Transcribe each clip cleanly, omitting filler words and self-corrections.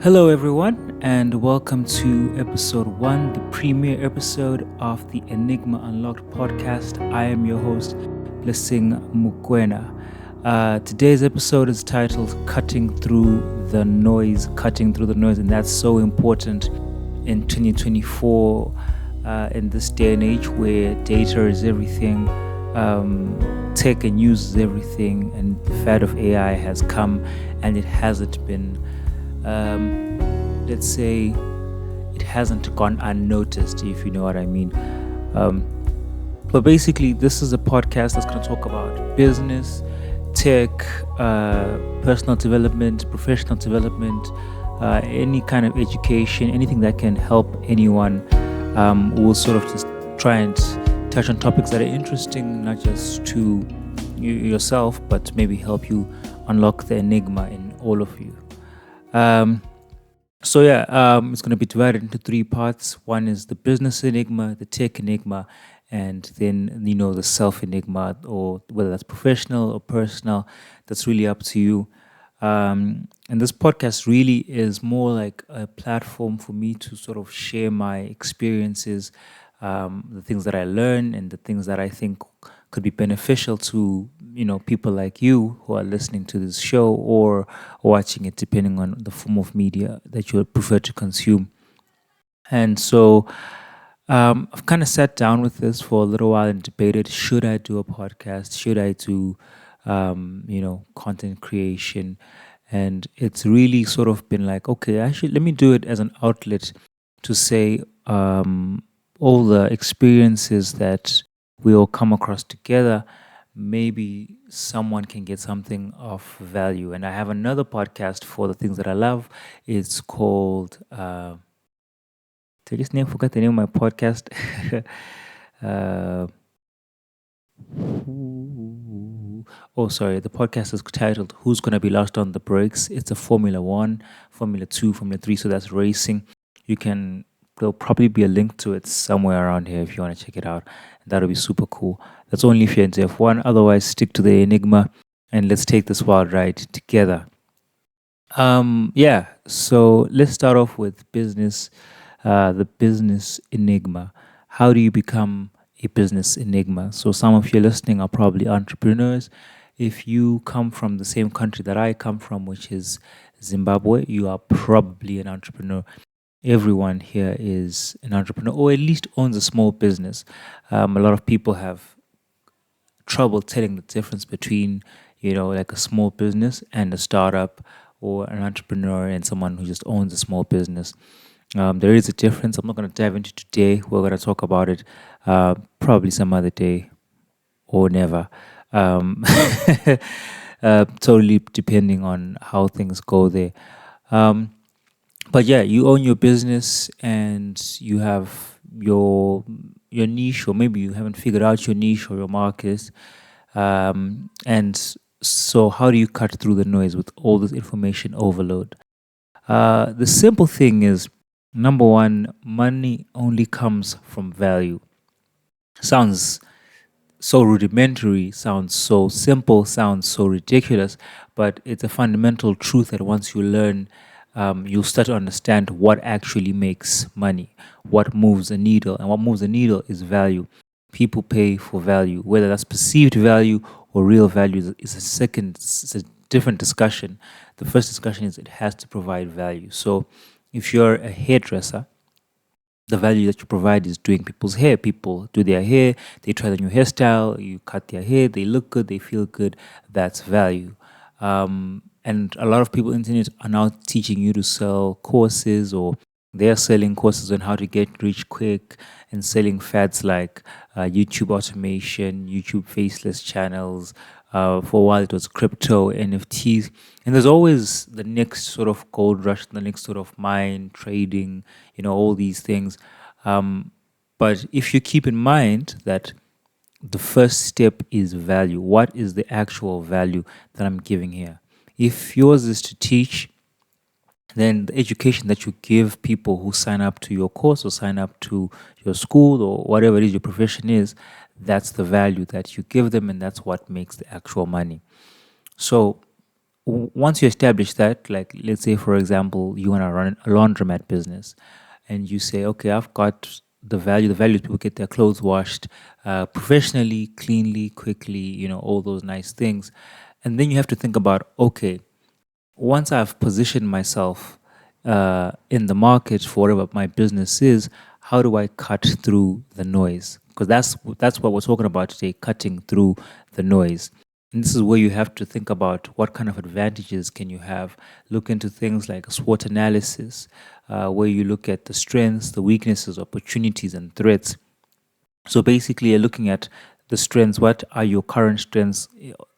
Hello, everyone, and welcome to episode one, the premiere episode of the Enigma Unlocked Podcast. I am your host, Blessing Mukwena. Today's episode is titled Cutting Through the Noise, and that's so important in 2024, in this day and age where data is everything, tech and news is everything, and the fad of AI has come and it hasn't been let's say it hasn't gone unnoticed, if you know what I mean. But basically, this is a podcast that's going to talk about business, tech, personal development, professional development, any kind of education, anything that can help anyone. We'll sort of just try and touch on topics that are interesting, not just to yourself, but maybe help you unlock the enigma in all of you. It's going to be divided into three parts. One is the business enigma, the tech enigma, and then, the self enigma, or whether that's professional or personal, that's really up to you. And this podcast really is more like a platform for me to sort of share my experiences, the things that I learn, and the things that I think could be beneficial to people like you who are listening to this show or watching it, depending on the form of media that you prefer to consume. And so I've kind of sat down with this for a little while and debated: should I do a podcast? Should I do content creation? And it's really sort of been like, okay, actually, let me do it as an outlet to say all the experiences that we all come across together. Maybe someone can get something of value. And I have another podcast for the things that I love. It's called I just forgot the name of my podcast. The podcast is titled Who's Gonna Be Last on the Brakes. It's a Formula 1, Formula 2, Formula 3, so that's racing. There'll probably be a link to it somewhere around here if you want to check it out. That'll be super cool. That's only if you're into F1. Otherwise, stick to the Enigma and let's take this wild ride together. So let's start off with business, the business enigma. How do you become a business enigma? So some of you listening are probably entrepreneurs. If you come from the same country that I come from, which is Zimbabwe, you are probably an entrepreneur. Everyone here is an entrepreneur, or at least owns a small business. A lot of people have trouble telling the difference between, like a small business and a startup, or an entrepreneur and someone who just owns a small business. There is a difference. I'm not going to dive into today. We're going to talk about it probably some other day or never. Totally depending on how things go there. But yeah, you own your business and you have your niche, or maybe you haven't figured out your niche or your market. And so how do you cut through the noise with all this information overload? The simple thing is, number one, money only comes from value. Sounds so rudimentary, sounds so simple, sounds so ridiculous, but it's a fundamental truth that once you learn, you'll start to understand what actually makes money, what moves a needle. And what moves a needle is value. People pay for value, whether that's perceived value or real value is a different discussion. The first discussion is it has to provide value. So if you're a hairdresser, the value that you provide is doing people's hair. People do their hair, they try the new hairstyle, you cut their hair, they look good, they feel good. That's value. And a lot of people on the internet are now teaching you to sell courses, or they're selling courses on how to get rich quick, and selling fads like YouTube automation, YouTube faceless channels. For a while, it was crypto, NFTs. And there's always the next sort of gold rush, the next sort of mine, trading, all these things. But if you keep in mind that the first step is value, what is the actual value that I'm giving here? If yours is to teach, then the education that you give people who sign up to your course or sign up to your school or whatever it is your profession is, that's the value that you give them, and that's what makes the actual money. So once you establish that, like let's say for example, you want to run a laundromat business, and you say, okay, I've got the value is people get their clothes washed professionally, cleanly, quickly, all those nice things. And then you have to think about, okay, once I've positioned myself in the market for whatever my business is, how do I cut through the noise? Because that's what we're talking about today, cutting through the noise. And this is where you have to think about what kind of advantages can you have. Look into things like SWOT analysis, where you look at the strengths, the weaknesses, opportunities, and threats. So basically, you're looking at the strengths. What are your current strengths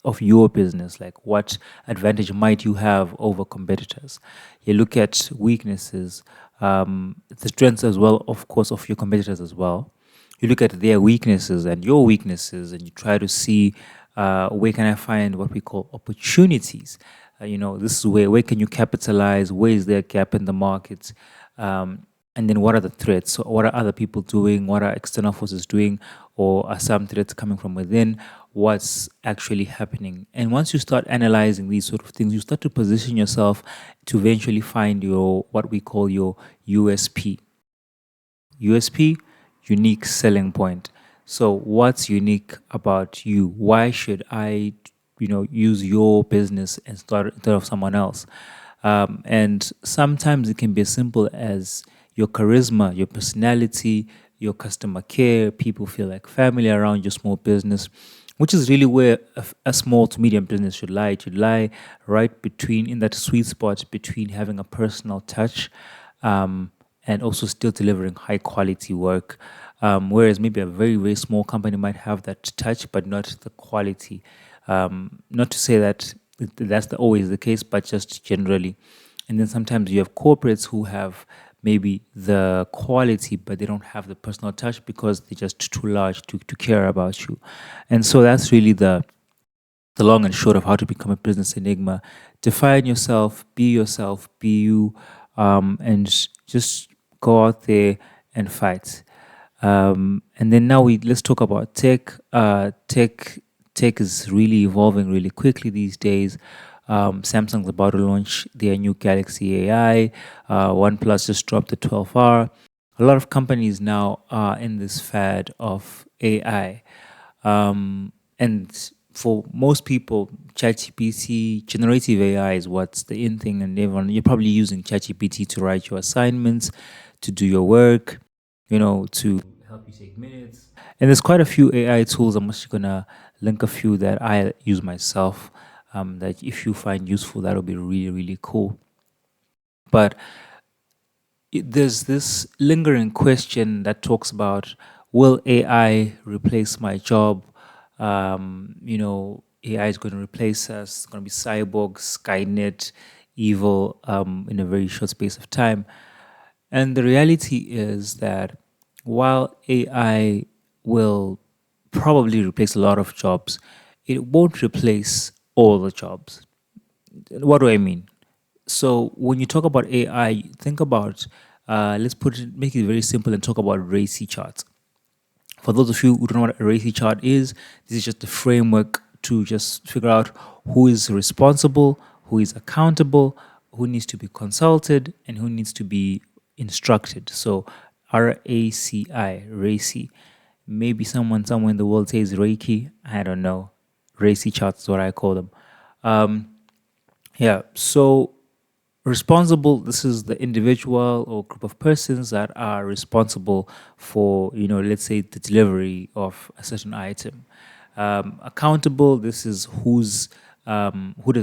of your business? Like, what advantage might you have over competitors? You look at weaknesses, the strengths as well, of course, of your competitors as well. You look at their weaknesses and your weaknesses, and you try to see where can I find what we call opportunities. This is where can you capitalize? Where is there a gap in the market? And then what are the threats? So what are other people doing? What are external forces doing? Or are some threats coming from within? What's actually happening? And once you start analyzing these sort of things, you start to position yourself to eventually find your what we call your USP. USP, unique selling point. So what's unique about you? Why should I, use your business instead of someone else? And sometimes it can be as simple as your charisma, your personality, your customer care. People feel like family around your small business, which is really where a small to medium business should lie. It should lie right between, in that sweet spot between having a personal touch and also still delivering high quality work. Whereas maybe a very, very small company might have that touch, but not the quality. Not to say that that's always the case, but just generally. And then sometimes you have corporates who have maybe the quality, but they don't have the personal touch because they're just too large to care about you. And so that's really the long and short of how to become a business enigma. Define yourself, be you, and just go out there and fight. And then now let's talk about tech. Tech is really evolving really quickly these days. Samsung's about to launch their new Galaxy AI. OnePlus just dropped the 12R. A lot of companies now are in this fad of AI. And for most people, ChatGPT, generative AI is what's the in thing, and you're probably using ChatGPT to write your assignments, to do your work, to help you take minutes. And there's quite a few AI tools. I'm just gonna link a few that I use myself. That if you find useful, that'll be really, really cool. But there's this lingering question that talks about, will AI replace my job? AI is going to replace us. It's going to be cyborgs, Skynet, evil in a very short space of time. And the reality is that while AI will probably replace a lot of jobs, it won't replace all the jobs. What do I mean? So when you talk about AI, think about make it very simple and talk about RACI charts. For those of you who don't know what a RACI chart is, this is just a framework to just figure out who is responsible, who is accountable, who needs to be consulted, and who needs to be instructed. So RACI, RACI. Maybe someone somewhere in the world says Reiki. I don't know. RACI charts is what I call them. Yeah. So responsible, this is the individual or group of persons that are responsible for, let's say the delivery of a certain item. Accountable, this is who does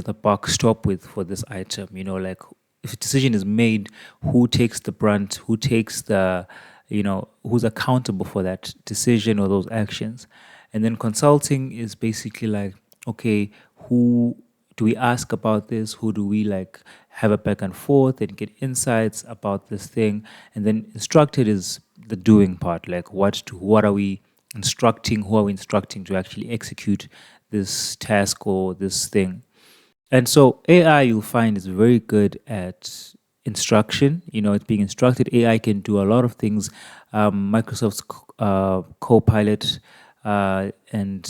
the buck stop with for this item, like if a decision is made, who takes the brunt, who takes who's accountable for that decision or those actions. And then consulting is basically like, okay, who do we ask about this? Who do we like have a back and forth and get insights about this thing? And then instructed is the doing part, like what are we instructing? Who are we instructing to actually execute this task or this thing? And so AI, you'll find, is very good at instruction. It's being instructed. AI can do a lot of things. Microsoft's Copilot and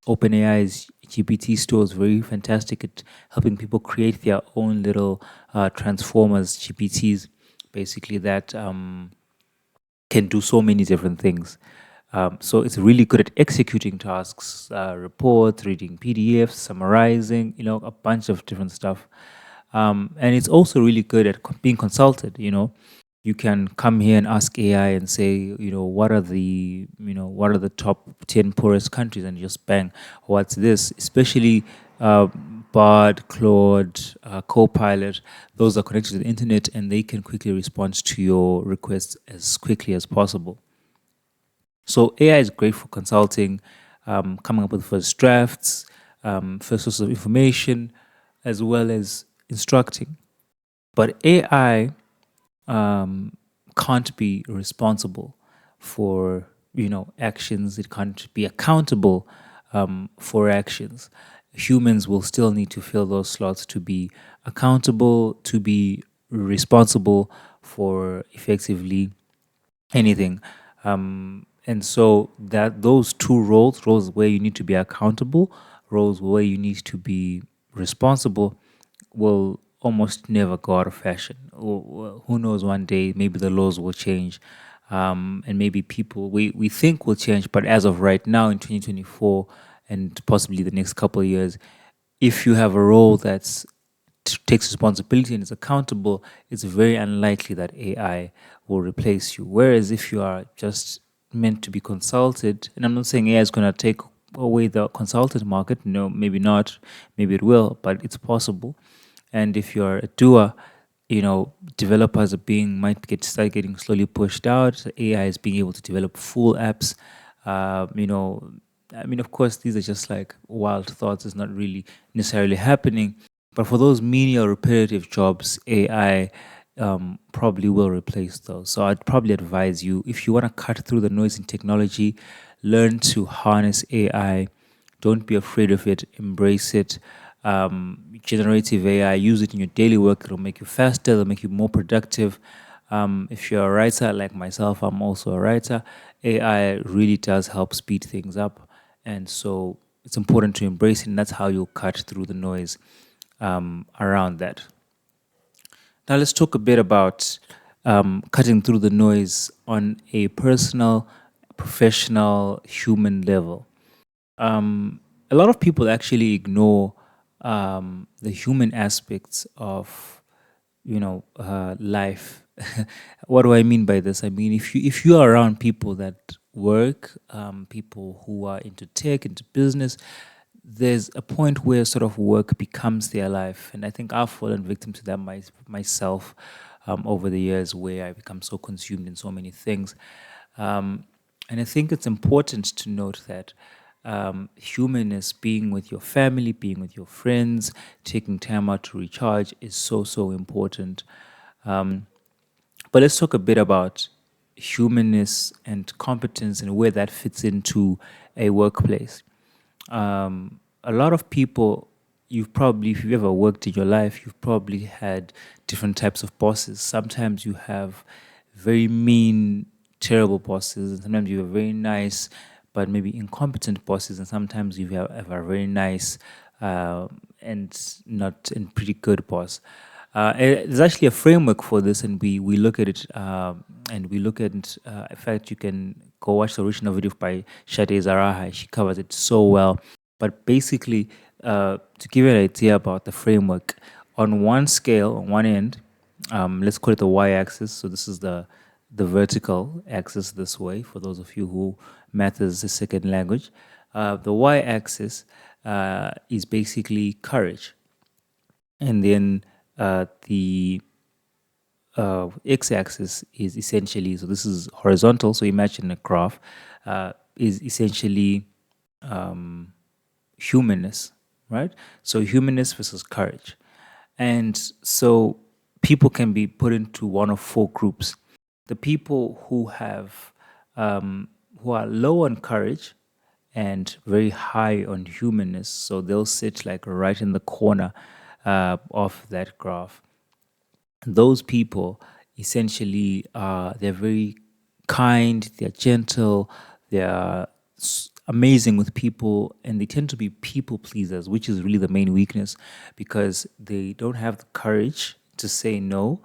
OpenAI's GPT store is very fantastic at helping people create their own little transformers, GPTs, basically that can do so many different things. So it's really good at executing tasks, reports, reading PDFs, summarizing, a bunch of different stuff. And it's also really good at being consulted. You can come here and ask AI and say, what are the top 10 poorest countries, and just bang, what's this? Especially uh, Bard, Claude, Copilot, those are connected to the internet, and they can quickly respond to your requests as quickly as possible. So AI is great for consulting, coming up with first drafts, first sources of information, as well as instructing. But AI can't be responsible for actions. It can't be accountable for actions. Humans will still need to fill those slots to be accountable, to be responsible for effectively anything. And so that those two roles where you need to be accountable, roles where you need to be responsible, will almost never go out of fashion. Or who knows, one day maybe the laws will change, and maybe people we think will change. But as of right now in 2024, and possibly the next couple of years, if you have a role that's takes responsibility and is accountable, it's very unlikely that AI will replace you. Whereas if you are just meant to be consulted, and I'm not saying AI is going to take away the consultant market, no, maybe not, maybe it will, but it's possible. And if you're a doer, developers are being might start getting slowly pushed out. AI is being able to develop full apps. I mean, of course, these are just like wild thoughts. It's not really necessarily happening. But for those menial, repetitive jobs, AI probably will replace those. So I'd probably advise you, if you want to cut through the noise in technology, learn to harness AI. Don't be afraid of it. Embrace it. Generative AI, use it in your daily work. It'll make you faster. It'll make you more productive. If you're a writer like myself, I'm also a writer. AI really does help speed things up, and so it's important to embrace it. And that's how you'll cut through the noise around that. Now let's talk a bit about cutting through the noise on a personal, professional, human level. A lot of people actually ignore the human aspects of life. What do I mean by this? I mean, if you are around people that work, people who are into tech, into business, there's a point where sort of work becomes their life, and I think I've fallen victim to that myself over the years, where I become so consumed in so many things. And I think it's important to note that humanness, being with your family, being with your friends, taking time out to recharge, is so important. But let's talk a bit about humanness and competence and where that fits into a workplace. A lot of people, if you've ever worked in your life, you've probably had different types of bosses. Sometimes you have very mean, terrible bosses, and sometimes you have very nice, but maybe incompetent bosses, and sometimes have a very nice and not and pretty good boss. There's actually a framework for this, and we look at it, and we look at. In fact, you can go watch the original video by Shade Zaraha. She covers it so well. But basically, to give you an idea about the framework, on one scale, on one end, let's call it the y-axis. So this is the vertical axis this way. For those of you who math is a second language, the y-axis is basically courage, and then the x-axis is essentially, so this is horizontal. So imagine a graph, is essentially humanness, right? So humanness versus courage. And so people can be put into one of four groups. The people who are low on courage and very high on humanness, so they'll sit like right in the corner of that graph. Those people essentially they're very kind, they're gentle, they're amazing with people, and they tend to be people pleasers, which is really the main weakness, because they don't have the courage to say no,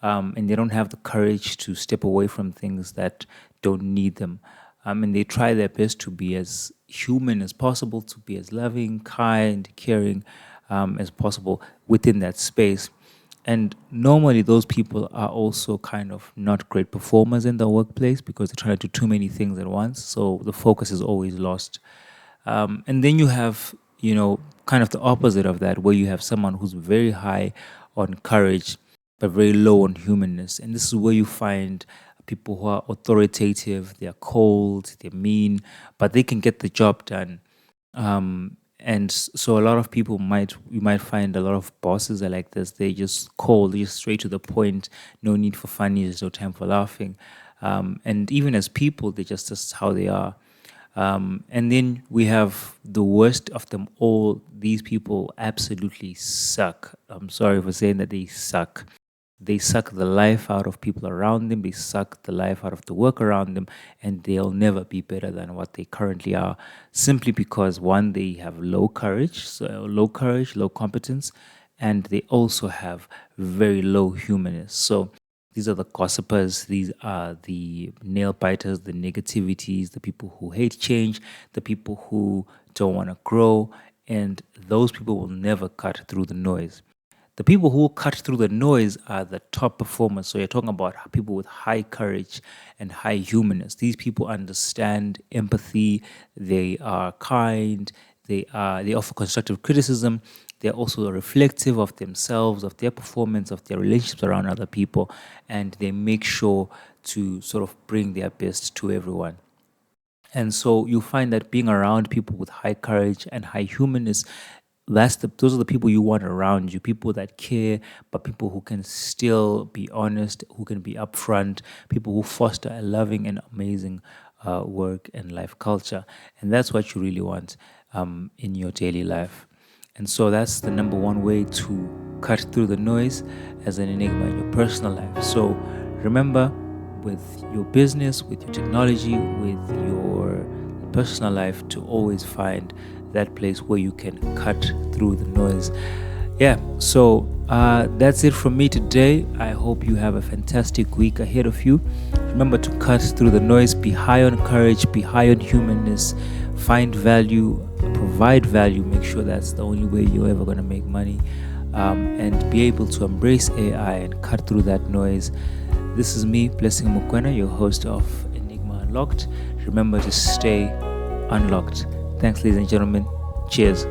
and they don't have the courage to step away from things that don't need them. And they try their best to be as human as possible, to be as loving, kind, caring as possible within that space. And normally, those people are also kind of not great performers in the workplace because they're trying to do too many things at once. So the focus is always lost. And then you have, kind of the opposite of that, where you have someone who's very high on courage, but very low on humanness. And this is where you find people who are authoritative, they're cold, they're mean, but they can get the job done. And so a lot of people you might find a lot of bosses are like this. They just cold, they just straight to the point, no need for funny, there's no time for laughing. And even as people, they just how they are. And then we have the worst of them all. These people absolutely suck. I'm sorry for saying that they suck. They suck the life out of people around them. They suck the life out of the work around them, and they'll never be better than what they currently are. Simply because one, they have low courage, low competence, and they also have very low humanness. So these are the gossipers. These are the nail biters, the negativities, the people who hate change, the people who don't want to grow, and those people will never cut through the noise. The people who cut through the noise are the top performers. So you're talking about people with high courage and high humanness. These people understand empathy. They are kind. They offer constructive criticism. They're also reflective of themselves, of their performance, of their relationships around other people, and they make sure to sort of bring their best to everyone. And so you find that being around people with high courage and high humanness, those are the people you want around you, people that care, but people who can still be honest, who can be upfront, people who foster a loving and amazing work and life culture. And that's what you really want in your daily life. And so that's the number one way to cut through the noise as an enigma in your personal life. So remember, with your business, with your technology, with your personal life, to always find that place where you can cut through the noise. So that's it from me today. I hope you have a fantastic week ahead of you. Remember to cut through the noise, be high on courage, be high on humanness, find value, provide value, make sure that's the only way you're ever going to make money, and be able to embrace AI and cut through that noise. This is me, Blessing Mukwena, your host of Enigma Unlocked. Remember to stay unlocked. Thanks, ladies and gentlemen. Cheers.